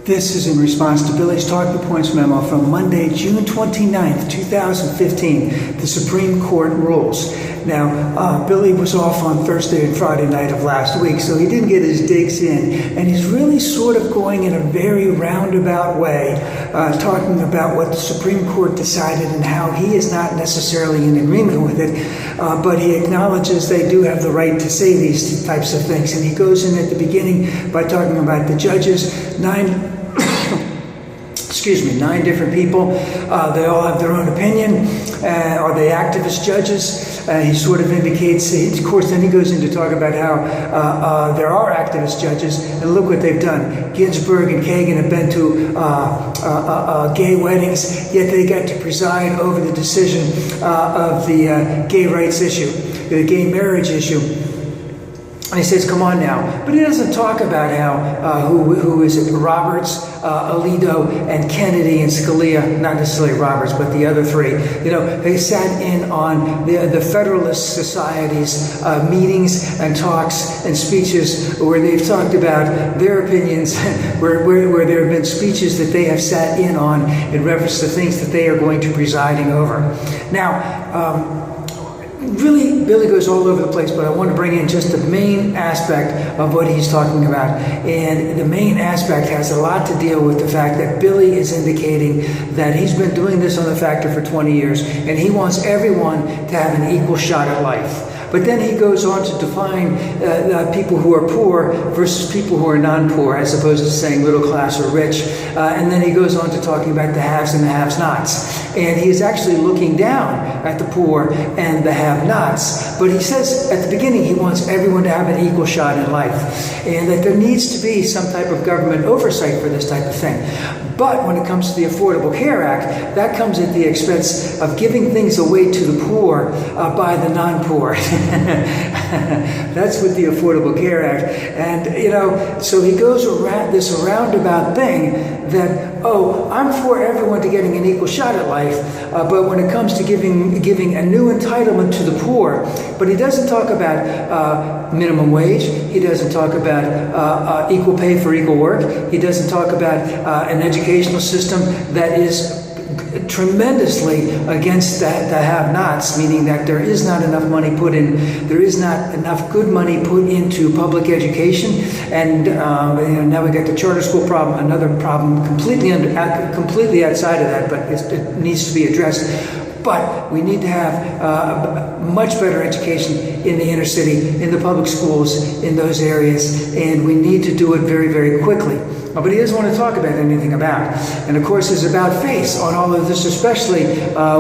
This is in response to Billy's talking points memo from Monday, June 29th, 2015, the Supreme Court rules. Now, Billy was off on Thursday and Friday night of last week, so he didn't get his digs in, and he's really sort of going in a very roundabout way, talking about what the Supreme Court decided and how he is not necessarily in agreement with it, but he acknowledges they do have the right to say these types of things. And he goes in at the beginning by talking about the judges, nine different people. They all have their own opinion. Are they activist judges? He sort of indicates, of course, then he goes in to talk about how there are activist judges, and look what they've done. Ginsburg and Kagan have been to gay weddings, yet they got to preside over the decision of the gay rights issue, the gay marriage issue. And he says, come on now. But he doesn't talk about how, who is it, Roberts, Alito, and Kennedy and Scalia, not necessarily Roberts, but the other three. You know, they sat in on the Federalist Society's meetings and talks and speeches where they've talked about their opinions, where there have been speeches that they have sat in on in reference to things that they are going to be presiding over. Now, really, Billy goes all over the place, but I want to bring in just the main aspect of what he's talking about. And the main aspect has a lot to deal with the fact that Billy is indicating that he's been doing this on The Factor for 20 years, and he wants everyone to have an equal shot at life. But then he goes on to define people who are poor versus people who are non-poor, as opposed to saying middle class or rich. And then he goes on to talking about the haves and the have-nots. And he is actually looking down at the poor and the have-nots. But he says at the beginning he wants everyone to have an equal shot in life, and that there needs to be some type of government oversight for this type of thing. But when it comes to the Affordable Care Act, that comes at the expense of giving things away to the poor by the non-poor. That's with the Affordable Care Act. And, you know, so he goes around this roundabout thing that, oh, I'm for everyone to getting an equal shot at life, but when it comes to giving a new entitlement to the poor, but he doesn't talk about minimum wage, he doesn't talk about equal pay for equal work, he doesn't talk about an educational system that is tremendously against the have-nots, meaning that there is not enough money put in, there is not enough good money put into public education, and now we got the charter school problem, another problem completely outside of that, but it needs to be addressed. But we need to have much better education in the inner city, in the public schools, in those areas, and we need to do it very, very quickly. But he doesn't want to talk about anything about. And of course, there's about face on all of this, especially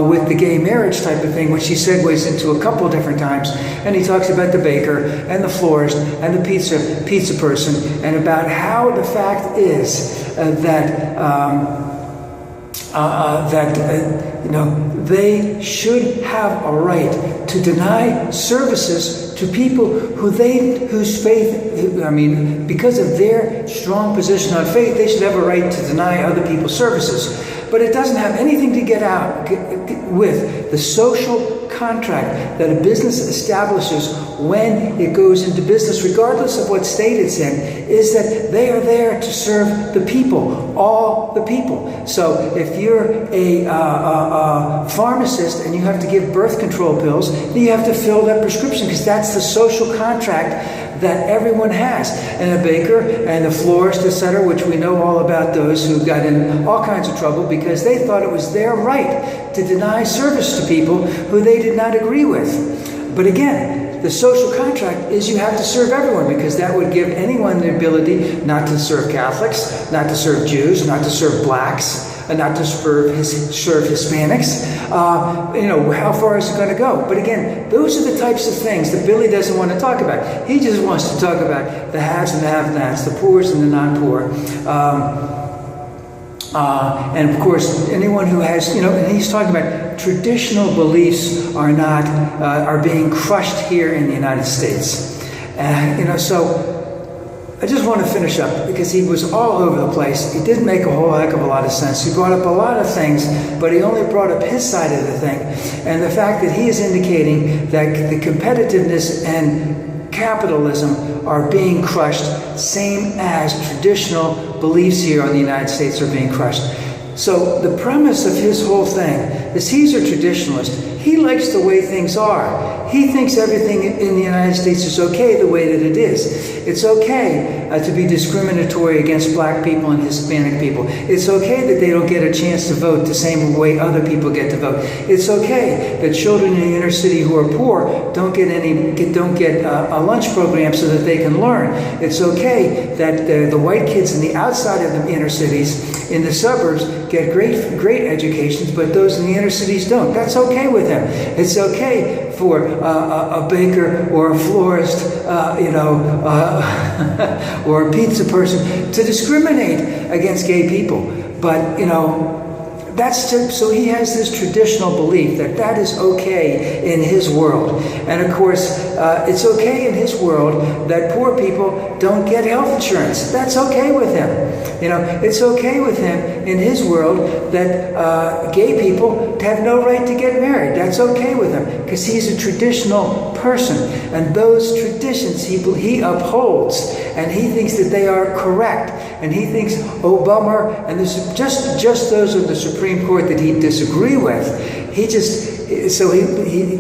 with the gay marriage type of thing, which he segues into a couple different times. And he talks about the baker and the florist and the pizza person, and about how the fact is that they should have a right to deny services to people whose faith, because of their strong position on faith, they should have a right to deny other people's services. But it doesn't have anything to get with the social contract that a business establishes when it goes into business, regardless of what state it's in, is that they are there to serve the people, all the people. So if you're a pharmacist and you have to give birth control pills, then you have to fill that prescription, because that's the social contract that everyone has. And a baker and the florist, etc., which we know all about, those who got in all kinds of trouble because they thought it was their right to deny service to people who they did not agree with. But again, the social contract is you have to serve everyone, because that would give anyone the ability not to serve Catholics, not to serve Jews, not to serve blacks, and not to serve Hispanics. How far is it going to go? But again, those are the types of things that Billy doesn't want to talk about. He just wants to talk about the haves and the have-nots, the poors and the non-poor. And of course, anyone who has, and he's talking about traditional beliefs are being crushed here in the United States. So I just want to finish up, because he was all over the place. He didn't make a whole heck of a lot of sense. He brought up a lot of things, but he only brought up his side of the thing. And the fact that he is indicating that the competitiveness and capitalism are being crushed, same as traditional beliefs here on the United States are being crushed. So the premise of his whole thing is he's a traditionalist. He likes the way things are. He thinks everything in the United States is okay the way that it is. It's okay to be discriminatory against black people and Hispanic people. It's okay that they don't get a chance to vote the same way other people get to vote. It's okay that children in the inner city who are poor don't get a lunch program so that they can learn. It's okay that the white kids in the outside of the inner cities, in the suburbs, get great educations, but those in the inner cities don't. That's okay with him. It's okay for a baker or a florist, or a pizza person to discriminate against gay people. But, so he has this traditional belief that is okay in his world. And of course, it's okay in his world that poor people don't get health insurance. That's okay with him. It's okay with him in his world that gay people have no right to get married. That's okay with him because he's a traditional person. And those traditions he upholds, and he thinks that they are correct. And he thinks Obama and this just those of the Supreme Court that he'd disagree with.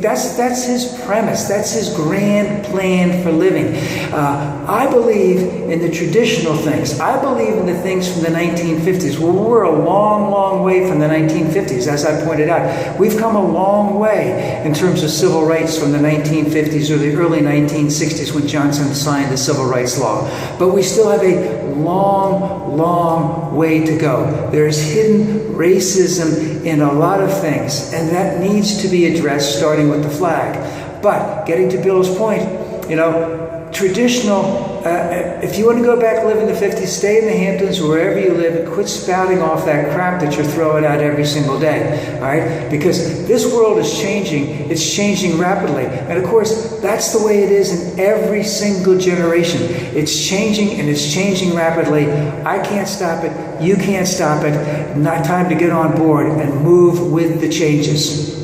That's his premise. That's his grand plan for living. I believe in the traditional things. I believe in the things from the 1950s. Well, we're a long, long way from the 1950s, as I pointed out. We've come a long way in terms of civil rights from the 1950s or the early 1960s when Johnson signed the Civil Rights Law. But we still have a long, long way to go. There's hidden racism in a lot of things, and that needs to be addressed, starting with the flag. But getting to Bill's point, traditional, if you want to go back and live in the 50s, stay in the Hamptons, wherever you live, and quit spouting off that crap that you're throwing out every single day, all right? Because this world is changing. It's changing rapidly. And of course, that's the way it is in every single generation. It's changing, and it's changing rapidly. I can't stop it. You can't stop it. Not time to get on board and move with the changes.